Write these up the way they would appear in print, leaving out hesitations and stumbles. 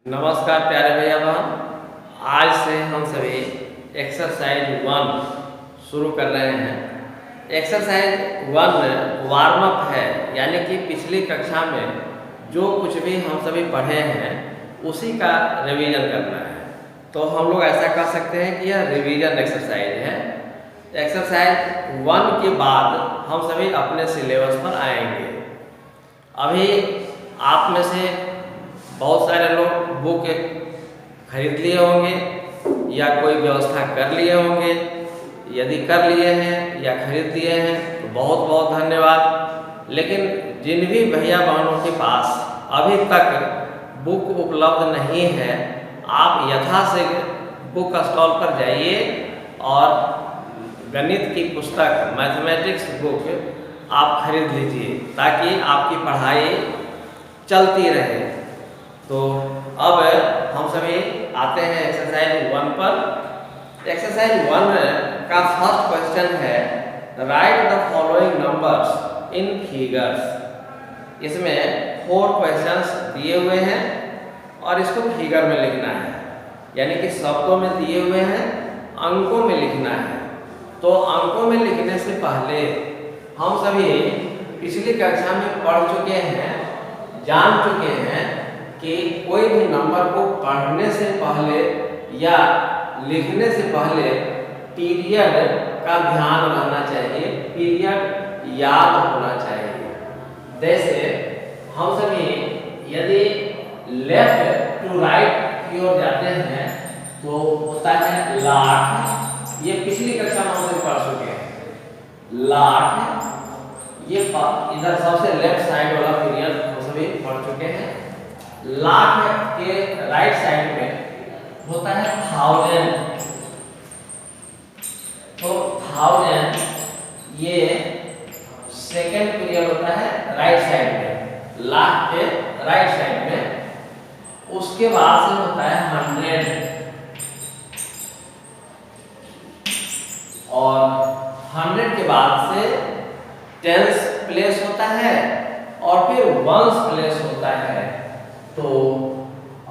नमस्कार प्यारे भैया बहन। आज से हम सभी एक्सरसाइज 1 शुरू कर रहे हैं। एक्सरसाइज 1 वार्म अप है, यानी कि पिछली कक्षा में जो कुछ भी हम सभी पढ़े हैं उसी का रिवीजन करना है। तो हम लोग ऐसा कर सकते हैं कि यह रिवीजन एक्सरसाइज है। एक्सरसाइज 1 के बाद हम सभी अपने सिलेबस पर आएंगे। अभी आप में से बहुत सारे लोग बुक खरीद लिए होंगे या कोई व्यवस्था कर लिए होंगे। यदि कर लिए हैं या खरीद लिए हैं तो बहुत बहुत धन्यवाद। लेकिन जिन भी भैया बहनों के पास अभी तक बुक उपलब्ध नहीं है, आप यथाशीघ्र बुक स्टॉल पर जाइए और गणित की पुस्तक मैथमेटिक्स बुक आप खरीद लीजिए ताकि आपकी पढ़ाई चलती रहे। तो अब हम सभी आते हैं एक्सरसाइज 1 पर। एक्सरसाइज 1 का फर्स्ट क्वेश्चन है right the following numbers in figures. इसमें 4 क्वेश्चंस दिए हुए हैं और इसको फिगर में लिखना है, यानी कि शब्दों में दिए हुए हैं, अंकों में लिखना है। तो अंकों में लिखने से पहले हम सभी पिछली कक्षा में पढ़ चुके हैं, जान चुके हैं कि कोई भी नंबर को पढ़ने से पहले या लिखने से पहले पीरियड का ध्यान रहना चाहिए, पीरियड याद होना चाहिए। जैसे हम सभी यदि लेफ्ट टू राइट की ओर जाते हैं तो होता है लाख। ये पिछली कक्षा में हम सभी पढ़ चुके हैं। लाख ये इधर सबसे लेफ्ट साइड वाला पीरियड हम सभी पढ़ चुके हैं। लाख के राइट साइड में होता है 1000। तो 1000 ये सेकेंड पीरियड होता है राइट साइड में, लाख के राइट साइड में। उसके बाद से होता है 100 और 100 के बाद से टेंस प्लेस होता है और फिर वंस प्लेस होता है। तो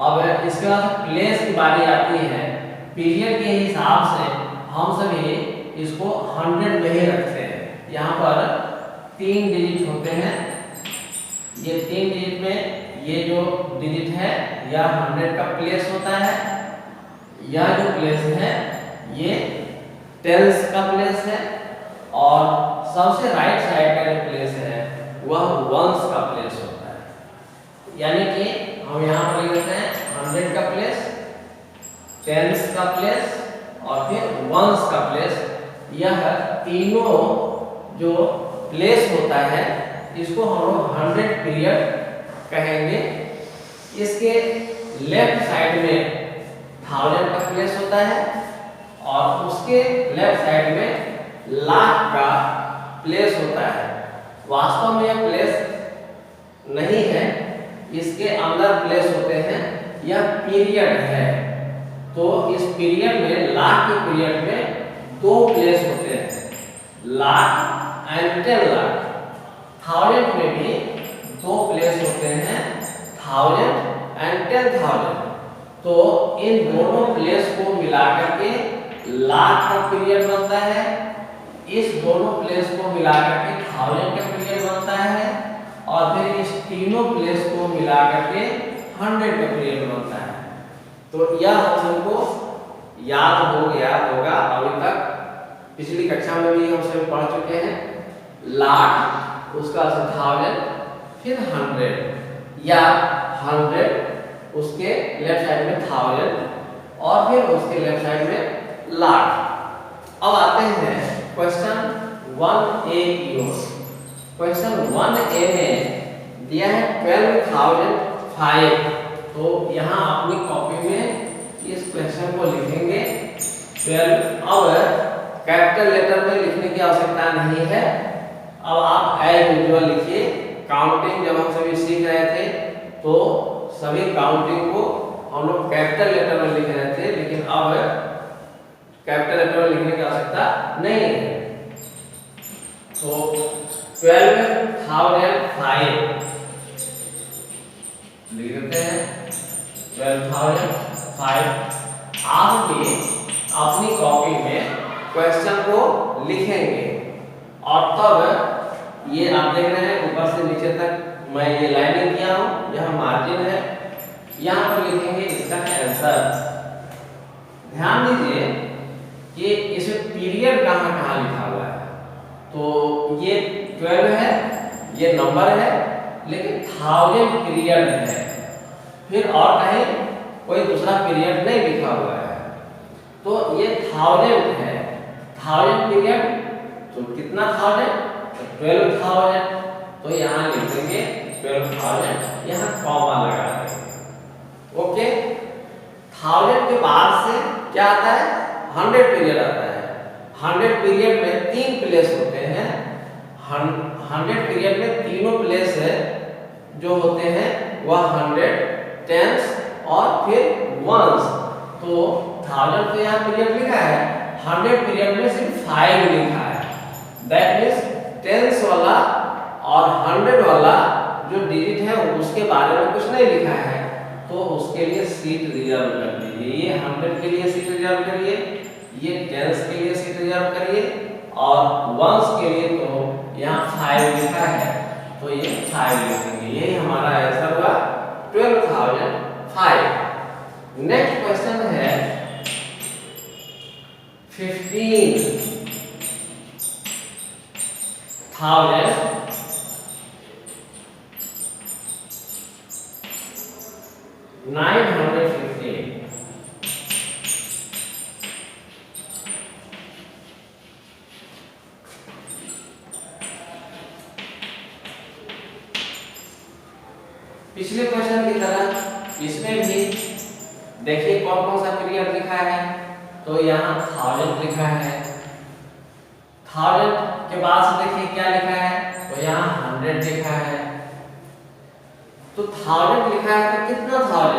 अब इसके बाद प्लेस की बारी आती है। पीरियड के हिसाब से हम सभी इसको 100 में ही रखते हैं। यहाँ पर 3 डिजिट होते हैं। ये 3 डिजिट में ये जो डिजिट है यह 100 का प्लेस होता है। यह जो प्लेस है ये टेंस का प्लेस है और सबसे राइट साइड का जो प्लेस है वह वंस का प्लेस होता है। यानी कि हम यहाँ पर लिख देते हैं 100 का प्लेस, टेंस का प्लेस और फिर वंस का प्लेस। यह तीनों जो प्लेस होता है इसको हम लोग 100 पीरियड कहेंगे। इसके लेफ्ट साइड में 1000 का प्लेस होता है और उसके लेफ्ट साइड में लाख का प्लेस होता है। वास्तव में यह प्लेस नहीं है, इसके अंदर प्लेस होते हैं। यह पीरियड है। तो इस पीरियड में, लाख के पीरियड में 2 प्लेस होते हैं, लाख एंड 10 लाख। 1000 में भी 2 प्लेस होते हैं, 1000 एंड 10,000। तो इन दोनों प्लेस को मिलाकर के लाख का पीरियड बनता है। इस दोनों प्लेस को मिलाकर के 1000 का पीरियड बनता है और फिर इस तीनों प्लेस को मिलाकर के 100 का पीरियड बनता है। तो यह हम सबको याद हो गया होगा। अभी तक पिछली कक्षा में भी हम सभी पढ़ चुके हैं। लाख, उसका 1000, फिर 100 या 100 उसके लेफ्ट साइड में 1000 और फिर उसके लेफ्ट साइड में लाख। अब आते हैं क्वेश्चन 1A की ओर। क्वेश्चन 1A में दिया है 12,005। तो यहाँ अपनी कॉपी में इस क्वेश्चन को लिखेंगे 12। अब कैपिटल लेटर में लिखने की आवश्यकता नहीं है। अब आप एज यूजुअल लिखिए। काउंटिंग जब हम सभी सीख रहे थे तो सभी काउंटिंग को हम लोग कैपिटल लेटर में लिख रहे थे, लेकिन अब कैपिटल लेटर में लिखने की आवश्यकता नहीं है। तो 12,005 लिख देते हैं। 12,005 आप भी अपनी कॉपी में क्वेश्चन को लिखेंगे और तब ये आप देख रहे हैं ऊपर से नीचे तक मैं ये लाइनिंग किया हूँ, यह मार्जिन है, यहाँ पर लिखेंगे इसका आंसर। ध्यान दीजिए कि इसमें पीरियड कहाँ कहाँ लिखा हुआ है। तो ये 12 है, ये नंबर है, लेकिन 1000 पीरियड है, फिर और कहीं कोई दूसरा पीरियड नहीं लिखा हुआ है। तो ये 1000 है, 1000 पीरियड, तो कितना 1000? 12,000। तो यहाँ लिखेंगे 12,000, यहाँ कॉमा लगा देंगे। ओके, 1000 के बाद से क्या आता है? 100 पीरियड आता है। 100 पीरियड में 3 प्लेस होते हैं। 100 पीरियड में तीनों प्लेस है जो होते हैं वह 100, टेंस और फिर वंस। तो 1000 तो यहाँ पीरियड लिखा है, 100 पीरियड में सिर्फ 5 लिखा है। दैट मीन्स टेंस वाला और 100 वाला जो डिजिट है उसके बारे में कुछ नहीं लिखा है, तो उसके लिए सीट रिजर्व कर दीजिए। ये 100 के लिए सीट रिजर्व करिए, ये टेंस के लिए सीट रिजर्व करिए, और वंस के लिए तो यहाँ 5 लिखा है, तो ये 5 लिखेंगे। यही हमारा आंसर हुआ 12,005। नेक्स्ट क्वेश्चन है 15,915। पिछले क्वेश्चन की तरह इसमें भी देखिए कौन कौन सा पीरियड लिखा है। तो यहाँ 1000 लिखा है, 1000 के बाद से देखिए क्या लिखा है, तो यहाँ 100 लिखा है। तो 1000 लिखा है तो कितना 1000?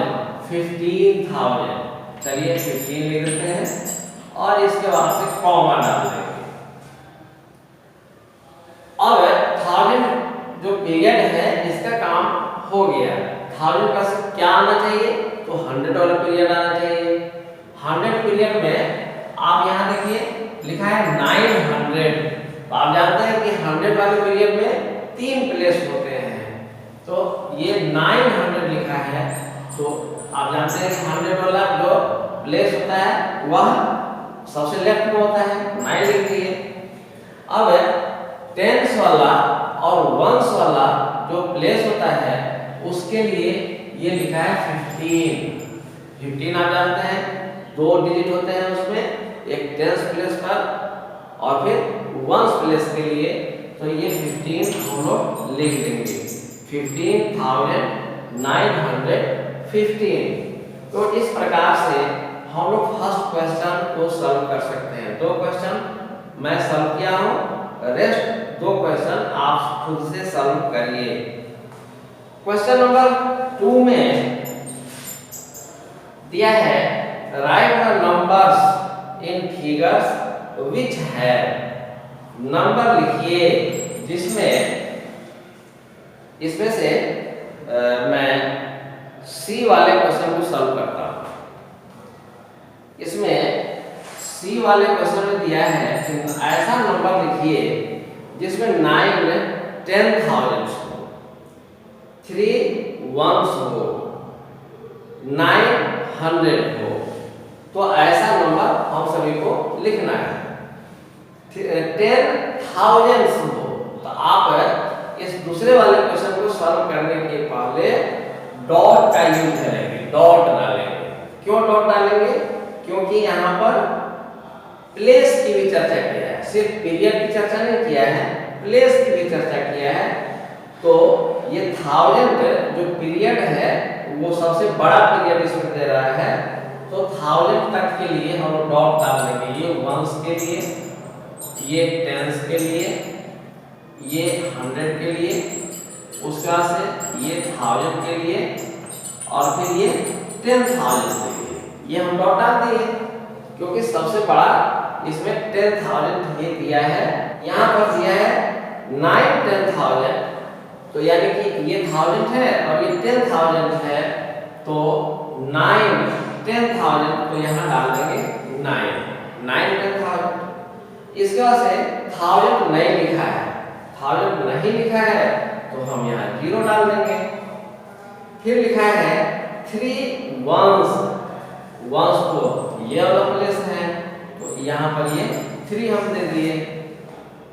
15,000। चलिए 15 लिख देते हैं और इसके बाद से कॉमा डाल देंगे। अब 1000 जो पीरियड है इसका काम हो गया। 1000 का क्या आना चाहिए? तो 100 वाला पीरियड आना चाहिए। 100 पीरियड में आप यहाँ देखिए लिखा है 900। तो आप जानते हैं कि 100 वाले पीरियड में 3 प्लेस होते हैं, तो ये 900 लिखा है। तो आप जानते हैं कि 100 वाला जो प्लेस होता है वह सबसे लेफ्ट में होता है, 9 लिख दिए। अब टेंस वाला और वंस वाला जो प्लेस होता है उसके लिए ये लिखा है 15। 15 आप जानते हैं 2 डिजिट होते हैं उसमें, एक टेंस प्लेस पर और फिर वंस प्लेस के लिए, तो ये 15 हम लोग लिख देंगे। 15,915। तो इस प्रकार से हम लोग फर्स्ट क्वेश्चन को सॉल्व कर सकते हैं। 2 क्वेश्चन मैं सॉल्व किया हूँ, रेस्ट 2 क्वेश्चन आप खुद से सॉल्व करिए। क्वेश्चन नंबर 2 में दिया है right the numbers in figures विच है। नंबर लिखिए इसमें से मैं सी वाले क्वेश्चन को सॉल्व करता हूँ। इसमें सी वाले क्वेश्चन में दिया है ऐसा नंबर लिखिए जिसमें 9 10,000 हो, 3 वंस हो, 900 हो। तो ऐसा नंबर हम सभी को लिखना है। 10,000 हो, तो आप इस दूसरे वाले क्वेश्चन को सॉल्व करने के पहले डॉट का यूज करेंगे, डॉट डालेंगे। क्यों डॉट डालेंगे? क्योंकि यहाँ पर प्लेस की भी चर्चा किया है, सिर्फ पीरियड की चर्चा नहीं किया है, प्लेस की भी चर्चा किया है। तो ये 1000 जो पीरियड है वो सबसे बड़ा पीरियड इसमें दे रहा है, तो 1000 तक के लिए हम डॉट डाल देंगे। ये वंस के लिए, ये टेंस के लिए, ये 100 के लिए, उसके बाद से ये 1000 के लिए और फिर ये 10,000 के लिए। ये हम डॉट डाल दिए क्योंकि सबसे बड़ा इसमें 10,000 ये दिया है। यहाँ पर दिया है 9 10,000, तो यानी कि ये 1000 है और ये 10,000 है, तो 9 10,000 तो यहाँ डाल देंगे 9 10,000। इसके बाद से 1000 नहीं लिखा है, 1000 नहीं लिखा है तो हम यहाँ 0 डाल देंगे। फिर लिखा है 3 ones, ones को ये वाला प्लेस है तो यहाँ पर ये 3 हम दे दिए।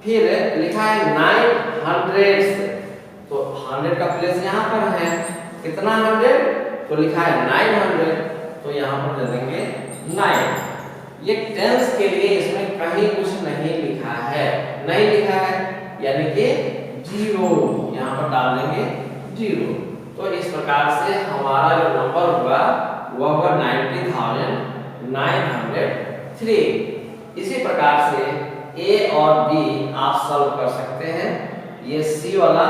फिर लिखा है 9 hundreds तो 100 का प्लेस यहाँ पर है, कितना 100 तो लिखा है 900 तो यहाँ पर दे देंगे 9। ये टेंस के लिए इसमें कहीं कुछ नहीं लिखा है, नहीं लिखा है यानी कि 0 यहाँ पर डाल देंगे 0। तो इस प्रकार से हमारा जो नंबर हुआ वह हुआ 90,903। इसी प्रकार से ए और बी आप सॉल्व कर सकते हैं। ये सी वाला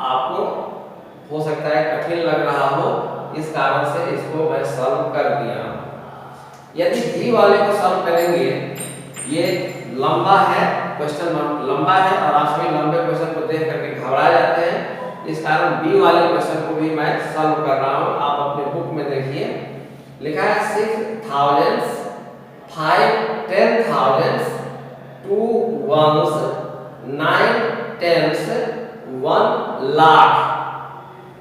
आपको हो सकता है कठिन लग रहा हो, इस कारण से इसको मैं सॉल्व कर दिया। यदि बी वाले को सॉल्व करेंगे, ये लंबा है, क्वेश्चन लंबा है और आप सभी लंबे क्वेश्चन को देख करके घबरा जाते हैं, इस कारण बी वाले क्वेश्चन को भी मैं सॉल्व कर रहा हूँ। आप अपने बुक में देखिए, लिखा है 6,000 5 10,000 2 ones 9 tens 1 लाख।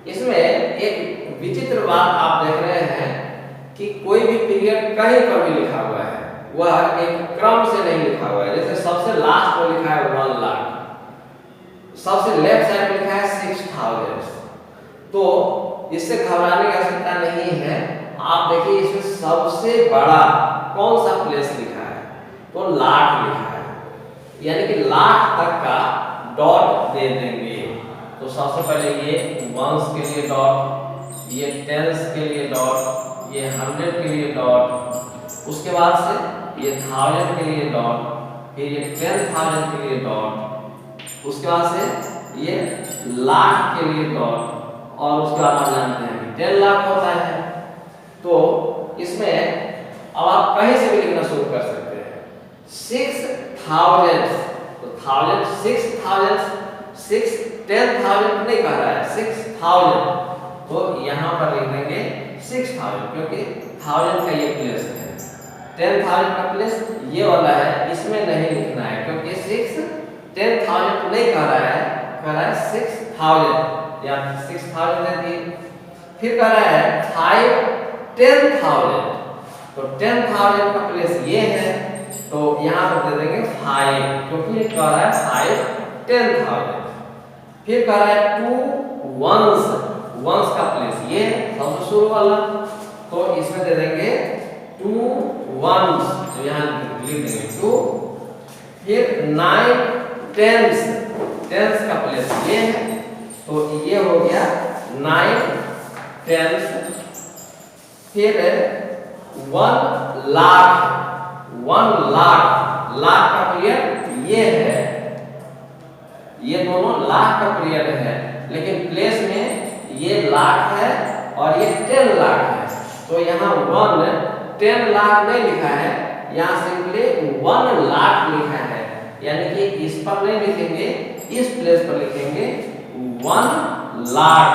इसमें एक विचित्र बात आप देख रहे हैं कि कोई भी पीरियड कहीं पर भी लिखा हुआ है, वह एक क्रम से नहीं लिखा हुआ है। जैसे सबसे लास्ट में लिखा है 1 लाख, सबसे लेफ्ट साइड में लिखा है 6,000, तो इससे घबराने की आवश्यकता नहीं है। आप देखिए इसमें सबसे बड़ा कौन सा प्लेस लिखा है, तो लाख लिखा है, यानी कि लाख तक का डॉट दे देंगे। तो सबसे पहले ये वंस के लिए डॉट, ये टेंस के लिए डॉट, ये 100 के लिए डॉट, उसके बाद से ये 1000 के लिए डॉट, फिर ये 10,000 के लिए डॉट, उसके बाद से ये लाख के लिए डॉट, और उसके बाद आप जानते हैं कि 10 लाख होता है। तो इसमें अब आप कहीं से भी लिखना शुरू कर सकते हैं। 6,000 तो 1000 6,000 6 10,000 नहीं कह रहा है, 6,000 तो यहाँ पर लिख देंगे 6,000 क्योंकि 1000 का ये प्लेस है। 10,000 का प्लेस ये वाला है, इसमें नहीं लिखना है क्योंकि 6 10,000 नहीं कह रहा है, कह रहा है 6,000, या 6,000 दे दिए। फिर कह रहा है 5 10,000 तो 10,000 का प्लेस ये है तो यहाँ पर दे देंगे 5 क्योंकि ये कह रहा है 5 10,000। फिर कह रहा है 2 ones, ones का प्लेस ये है सबसे शुरू वाला, तो इसमें दे देंगे 2 ones, तो यहाँ लिख देंगे 2। फिर 9 tens, tens का प्लेस ये है तो ये हो गया 9 tens। फिर 1 लाख, 1 लाख, लाख का पीरियड ये है, ये दोनों लाख का पीरियड है, लेकिन प्लेस में ये लाख है और ये 10 लाख है, तो यहाँ 10 लाख नहीं लिखा है, यहाँ सिंपली 1 लाख लिखा है, यानी कि इस पर नहीं लिखेंगे, इस प्लेस पर लिखेंगे 1 लाख।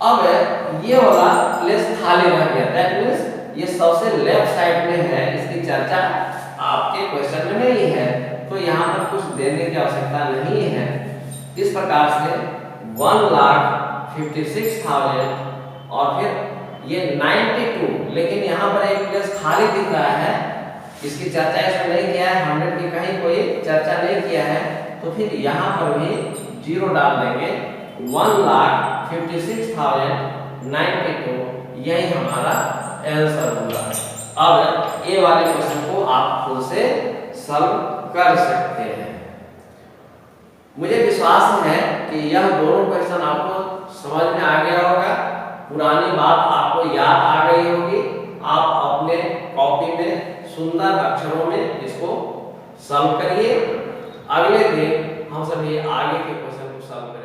अब ये वाला प्लेस खाली रह गया, दैट मींस ये सबसे लेफ्ट साइड में है, इसकी चर्चा आपके क्वेश्चन में नहीं है, तो यहाँ पर कुछ देने की आवश्यकता नहीं है। इस प्रकार से 1,56,000 और फिर ये 92, लेकिन यहाँ पर एक प्लेस खाली दिख रहा है, इसकी चर्चा इसमें नहीं किया है, 100 की कहीं कोई चर्चा नहीं किया है, तो फिर यहाँ पर भी 0 डाल देंगे। 1,56,092 यही हमारा आंसर होगा। अब ए वाले क्वेश्चन को आप खुद से सॉल्व कर सकते हैं। मुझे विश्वास है कि यह दोनों क्वेश्चन आपको समझ में आ गया होगा, पुरानी बात आपको याद आ गई होगी। आप अपने कॉपी में सुंदर अक्षरों में इसको सॉल्व करिए। अगले दिन हम सभी आगे के क्वेश्चन को सॉल्व करेंगे।